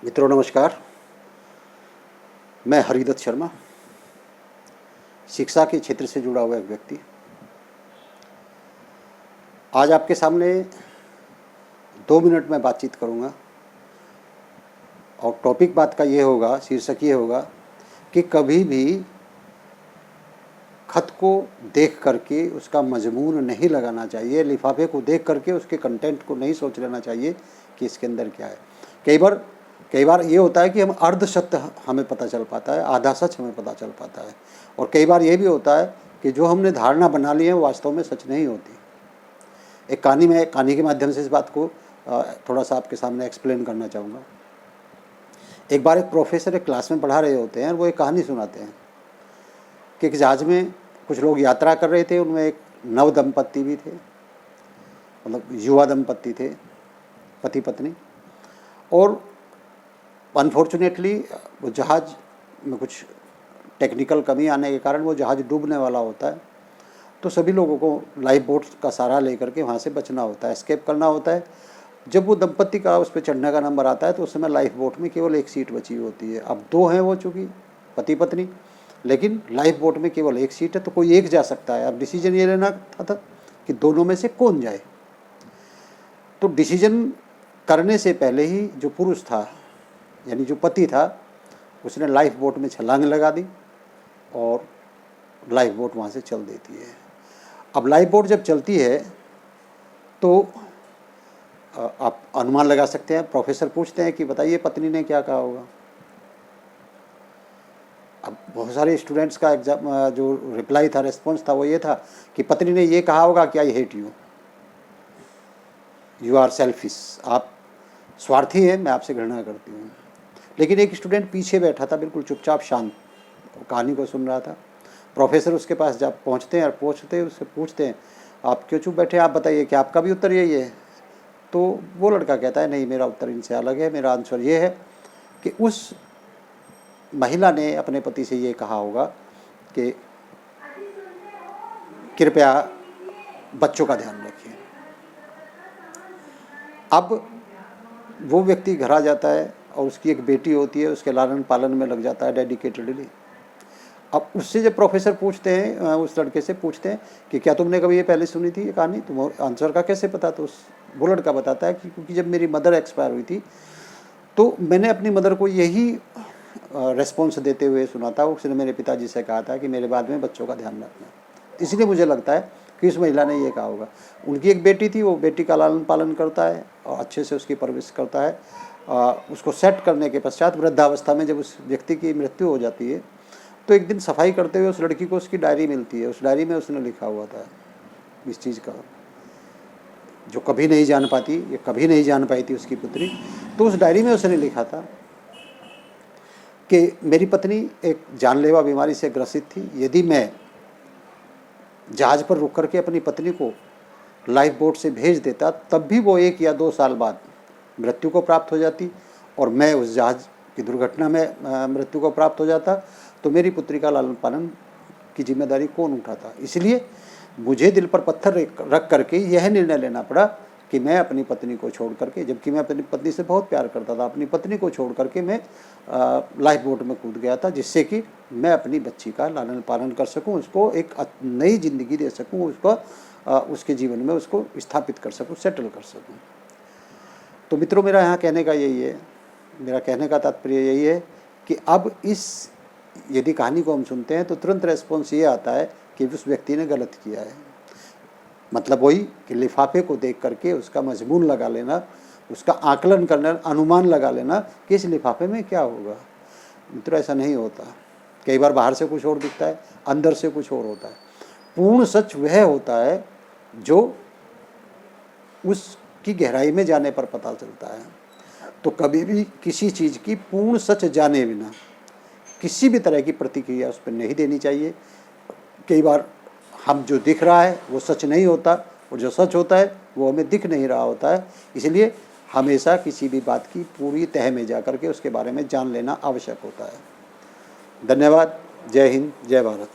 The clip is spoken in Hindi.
मित्रों नमस्कार। मैं हरिदत्त शर्मा, शिक्षा के क्षेत्र से जुड़ा हुआ एक व्यक्ति। आज आपके सामने 2 मिनट में बातचीत करूंगा और टॉपिक बात का ये होगा, शीर्षक ये होगा कि कभी भी खत को देख करके उसका मजमून नहीं लगाना चाहिए, लिफाफे को देख करके उसके कंटेंट को नहीं सोच लेना चाहिए कि इसके अंदर क्या है। कई बार ये होता है कि हम अर्ध सत्य हमें पता चल पाता है, आधा सच हमें पता चल पाता है, और कई बार ये भी होता है कि जो हमने धारणा बना ली है वो वास्तव में सच नहीं होती। एक कहानी के माध्यम से इस बात को थोड़ा सा आपके सामने एक्सप्लेन करना चाहूँगा। एक बार एक प्रोफेसर एक क्लास में पढ़ा रहे होते हैं और वो एक कहानी सुनाते हैं कि एक जहाज़ में कुछ लोग यात्रा कर रहे थे। उनमें एक नव दंपत्ति भी थे, मतलब युवा दंपत्ति थे, पति पत्नी। और अनफॉर्चुनेटली वो जहाज़ में कुछ टेक्निकल कमी आने के कारण वो जहाज़ डूबने वाला होता है। तो सभी लोगों को लाइफ बोट का सहारा लेकर के वहाँ से बचना होता है, एस्केप करना होता है। जब वो दंपत्ति का उस पर चढ़ने का नंबर आता है तो उस समय लाइफ बोट में केवल एक सीट बची होती है। अब 2 हैं वो, चूँकि पति पत्नी, लेकिन लाइफ बोट में केवल एक सीट है तो कोई एक जा सकता है। अब डिसीजन ये लेना था कि दोनों में से कौन जाए। तो डिसीजन करने से पहले ही जो पुरुष था, यानी जो पति था, उसने लाइफ बोट में छलांग लगा दी और लाइफ बोट वहाँ से चल देती है। अब लाइफ बोट जब चलती है तो आप अनुमान लगा सकते हैं। प्रोफेसर पूछते हैं कि बताइए पत्नी ने क्या कहा होगा। अब बहुत सारे स्टूडेंट्स का एग्जाम जो रिप्लाई था, रेस्पॉन्स था, वो ये था कि पत्नी ने ये कहा होगा कि I hate you, you are selfish, आप स्वार्थी हैं, मैं आपसे घृणा करती हूँ। लेकिन एक स्टूडेंट पीछे बैठा था, बिल्कुल चुपचाप शांत, कहानी को सुन रहा था। प्रोफेसर उसके पास जब पहुँचते हैं और उससे पूछते हैं आप क्यों चुप बैठे, आप बताइए कि आपका भी उत्तर यही है। तो वो लड़का कहता है नहीं, मेरा उत्तर इनसे अलग है। मेरा आंसर ये है कि उस महिला ने अपने पति से ये कहा होगा कि कृपया बच्चों का ध्यान रखिए। अब वो व्यक्ति घर आ जाता है और उसकी एक बेटी होती है, उसके लालन पालन में लग जाता है डेडिकेटेडली। अब उससे जब प्रोफेसर पूछते हैं, उस लड़के से पूछते हैं कि क्या तुमने कभी ये पहले सुनी थी ये कहानी, तुम आंसर का कैसे पता। तो वो लड़का बताता है कि क्योंकि जब मेरी मदर एक्सपायर हुई थी तो मैंने अपनी मदर को यही रेस्पॉन्स देते हुए सुना था। उसने मेरे पिताजी से कहा था कि मेरे बाद में बच्चों का ध्यान रखना। इसलिए मुझे लगता है कि उस महिला ने ये कहा होगा। उनकी एक बेटी थी, वो बेटी का लालन पालन करता है और अच्छे से उसकी परवरिश करता है। उसको सेट करने के पश्चात वृद्धावस्था में जब उस व्यक्ति की मृत्यु हो जाती है तो एक दिन सफाई करते हुए उस लड़की को उसकी डायरी मिलती है। उस डायरी में उसने लिखा हुआ था इस चीज़ का, जो कभी नहीं जान पाती, ये कभी नहीं जान पाई थी उसकी पुत्री। तो उस डायरी में उसने लिखा था कि मेरी पत्नी एक जानलेवा बीमारी से ग्रसित थी। यदि मैं जहाज़ पर रुक करके अपनी पत्नी को लाइफ बोट से भेज देता तब भी वो 1 या 2 साल बाद मृत्यु को प्राप्त हो जाती और मैं उस जहाज़ की दुर्घटना में मृत्यु को प्राप्त हो जाता, तो मेरी पुत्री का लालन पालन की जिम्मेदारी कौन उठाता। इसलिए मुझे दिल पर पत्थर रख करके यह निर्णय लेना पड़ा कि मैं अपनी पत्नी को छोड़ करके, जबकि मैं अपनी पत्नी से बहुत प्यार करता था, अपनी पत्नी को छोड़ करके मैं लाइफ बोट में कूद गया था, जिससे कि मैं अपनी बच्ची का लालन पालन कर सकूं, उसको एक नई ज़िंदगी दे सकूं, उसको उसके जीवन में उसको स्थापित कर सकूं, सेटल कर सकूं। तो मित्रों, मेरा यहाँ कहने का यही है, मेरा कहने का तात्पर्य यही है कि अब यदि कहानी को हम सुनते हैं तो तुरंत रेस्पॉन्स ये आता है कि उस व्यक्ति ने गलत किया है। मतलब वही कि लिफाफे को देख करके उसका मजमून लगा लेना, उसका आकलन करना, अनुमान लगा लेना कि इस लिफाफे में क्या होगा। मित्रों, ऐसा नहीं होता। कई बार बाहर से कुछ और दिखता है, अंदर से कुछ और होता है। पूर्ण सच वह होता है जो उसकी गहराई में जाने पर पता चलता है। तो कभी भी किसी चीज़ की पूर्ण सच जाने बिना किसी भी तरह की प्रतिक्रिया उस पर नहीं देनी चाहिए। कई बार हम जो दिख रहा है वो सच नहीं होता और जो सच होता है वो हमें दिख नहीं रहा होता है। इसलिए हमेशा किसी भी बात की पूरी तह में जा कर के उसके बारे में जान लेना आवश्यक होता है। धन्यवाद। जय हिंद, जय भारत।